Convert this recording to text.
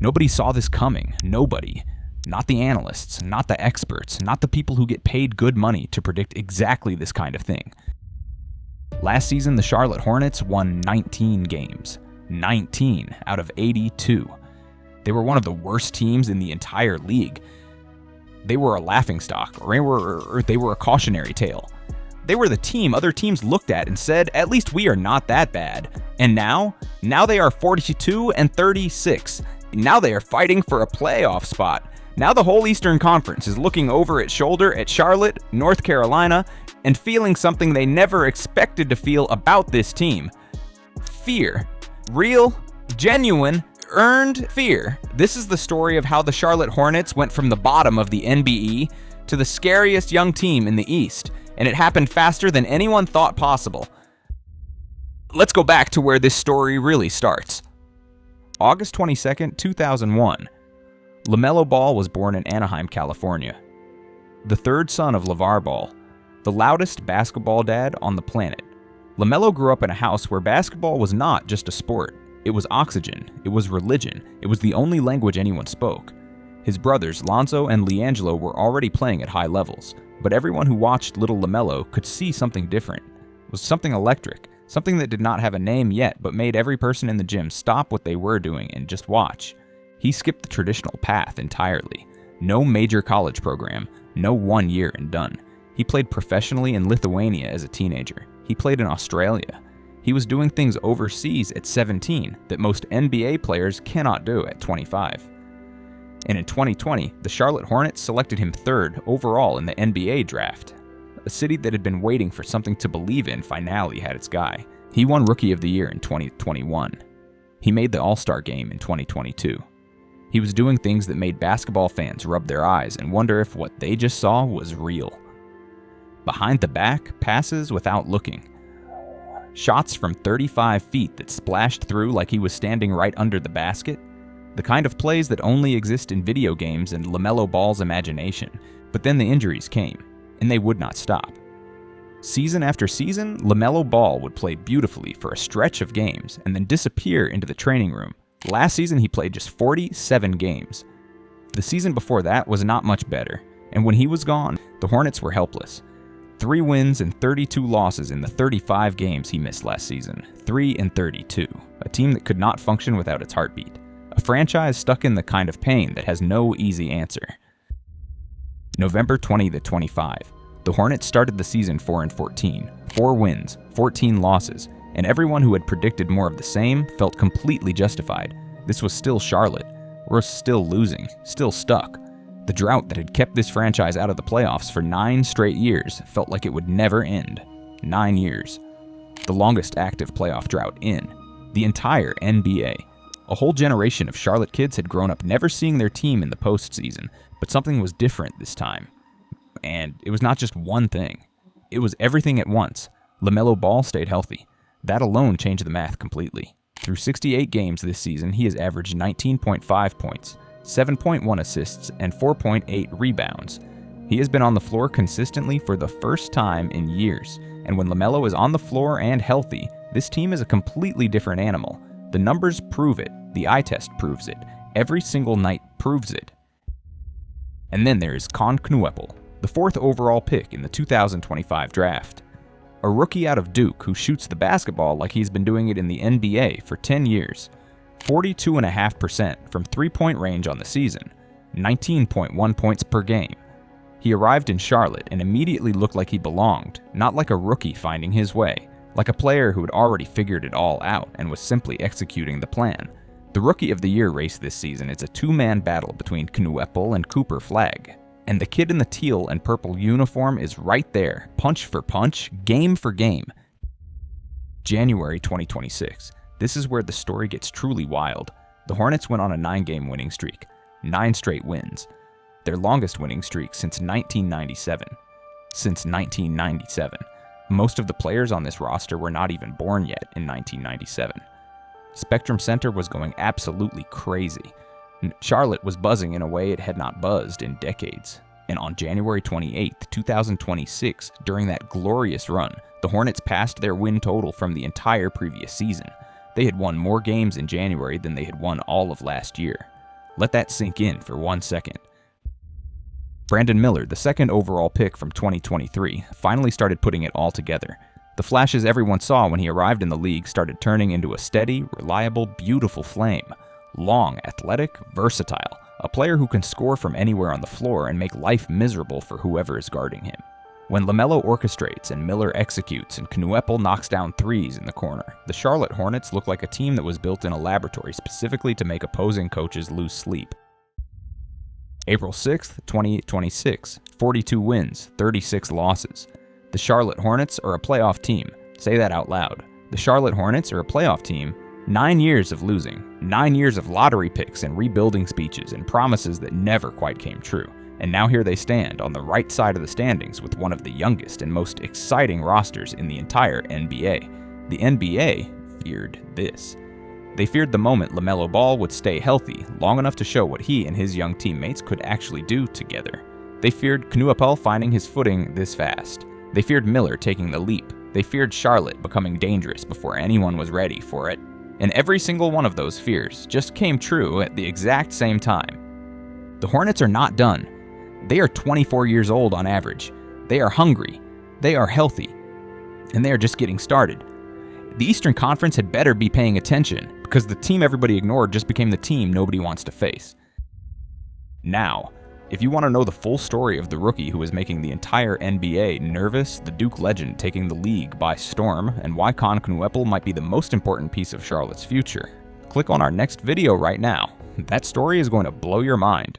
Nobody saw this coming. Nobody. Not the analysts, not the experts, not the people who get paid good money to predict exactly this kind of thing. Last season, the Charlotte Hornets won 19 games. 19 out of 82. They were one of the worst teams in the entire league. They were a laughingstock, or they were a cautionary tale. They were the team other teams looked at and said, at least we are not that bad. And now they are 42-36. Now they are fighting for a playoff spot. Now the whole Eastern Conference is looking over its shoulder at Charlotte, North Carolina, and feeling something they never expected to feel about this team. Fear. Real, genuine, earned fear. This is the story of how the Charlotte Hornets went from the bottom of the NBA to the scariest young team in the East, and it happened faster than anyone thought possible. Let's go back to where this story really starts. August 22nd, 2001. LaMelo Ball was born in Anaheim, California. The third son of LeVar Ball, the loudest basketball dad on the planet. LaMelo grew up in a house where basketball was not just a sport. It was oxygen. It was religion. It was the only language anyone spoke. His brothers, Lonzo and LiAngelo, were already playing at high levels, but everyone who watched little LaMelo could see something different. It was something electric, something that did not have a name yet, but made every person in the gym stop what they were doing and just watch. He skipped the traditional path entirely. No major college program, no 1 year and done. He played professionally in Lithuania as a teenager. He played in Australia. He was doing things overseas at 17 that most NBA players cannot do at 25. And in 2020, the Charlotte Hornets selected him third overall in the NBA draft. A city that had been waiting for something to believe in finally had its guy. He won Rookie of the Year in 2021. He made the All-Star game in 2022. He was doing things that made basketball fans rub their eyes and wonder if what they just saw was real. Behind the back, passes without looking. Shots from 35 feet that splashed through like he was standing right under the basket. The kind of plays that only exist in video games and LaMelo Ball's imagination. But then the injuries came, and they would not stop. Season after season, LaMelo Ball would play beautifully for a stretch of games and then disappear into the training room. Last season, he played just 47 games. The season before that was not much better, and when he was gone, the Hornets were helpless. 3 wins and 32 losses in the 35 games he missed last season. 3-32. A team that could not function without its heartbeat. A franchise stuck in the kind of pain that has no easy answer. November 20-25. The Hornets started the season 4-14. 4 wins, 14 losses, and everyone who had predicted more of the same felt completely justified. This was still Charlotte. We're still losing, still stuck. The drought that had kept this franchise out of the playoffs for 9 straight years felt like it would never end. 9 years. The longest active playoff drought in the entire NBA. A whole generation of Charlotte kids had grown up never seeing their team in the postseason, but something was different this time. And it was not just one thing. It was everything at once. LaMelo Ball stayed healthy. That alone changed the math completely. Through 68 games this season, he has averaged 19.5 points, 7.1 assists, and 4.8 rebounds. He has been on the floor consistently for the first time in years, and when LaMelo is on the floor and healthy, this team is a completely different animal. The numbers prove it, the eye test proves it, every single night proves it. And then there is Con Knueppel, the 4th overall pick in the 2025 draft. A rookie out of Duke who shoots the basketball like he's been doing it in the NBA for 10 years. 42.5% from three-point range on the season, 19.1 points per game. He arrived in Charlotte and immediately looked like he belonged, not like a rookie finding his way, like a player who had already figured it all out and was simply executing the plan. The Rookie of the Year race this season is a 2-man battle between Knueppel and Cooper Flagg. And the kid in the teal and purple uniform is right there, punch for punch, game for game. January 2026. This is where the story gets truly wild. The Hornets went on a 9-game winning streak, 9 straight wins. Their longest winning streak since 1997. Since 1997. Most of the players on this roster were not even born yet in 1997. Spectrum Center was going absolutely crazy. Charlotte was buzzing in a way it had not buzzed in decades. And on January 28, 2026, during that glorious run, the Hornets passed their win total from the entire previous season. They had won more games in January than they had won all of last year. Let that sink in for 1 second. Brandon Miller, the second overall pick from 2023, finally started putting it all together. The flashes everyone saw when he arrived in the league started turning into a steady, reliable, beautiful flame. Long, athletic, versatile, a player who can score from anywhere on the floor and make life miserable for whoever is guarding him. When LaMelo orchestrates and Miller executes and Knueppel knocks down threes in the corner, the Charlotte Hornets look like a team that was built in a laboratory specifically to make opposing coaches lose sleep. April 6th, 2026, 42 wins, 36 losses. The Charlotte Hornets are a playoff team. Say that out loud. The Charlotte Hornets are a playoff team. 9 years of losing, 9 years of lottery picks and rebuilding speeches and promises that never quite came true. And now here they stand on the right side of the standings with one of the youngest and most exciting rosters in the entire NBA. The NBA feared this. They feared the moment LaMelo Ball would stay healthy long enough to show what he and his young teammates could actually do together. They feared Knueppel finding his footing this fast. They feared Miller taking the leap. They feared Charlotte becoming dangerous before anyone was ready for it. And every single one of those fears just came true at the exact same time. The Hornets are not done. They are 24 years old on average. They are hungry. They are healthy. And they are just getting started. The Eastern Conference had better be paying attention, because the team everybody ignored just became the team nobody wants to face. Now, if you want to know the full story of the rookie who is making the entire NBA nervous, the Duke legend taking the league by storm, and why Knueppel might be the most important piece of Charlotte's future, click on our next video right now. That story is going to blow your mind.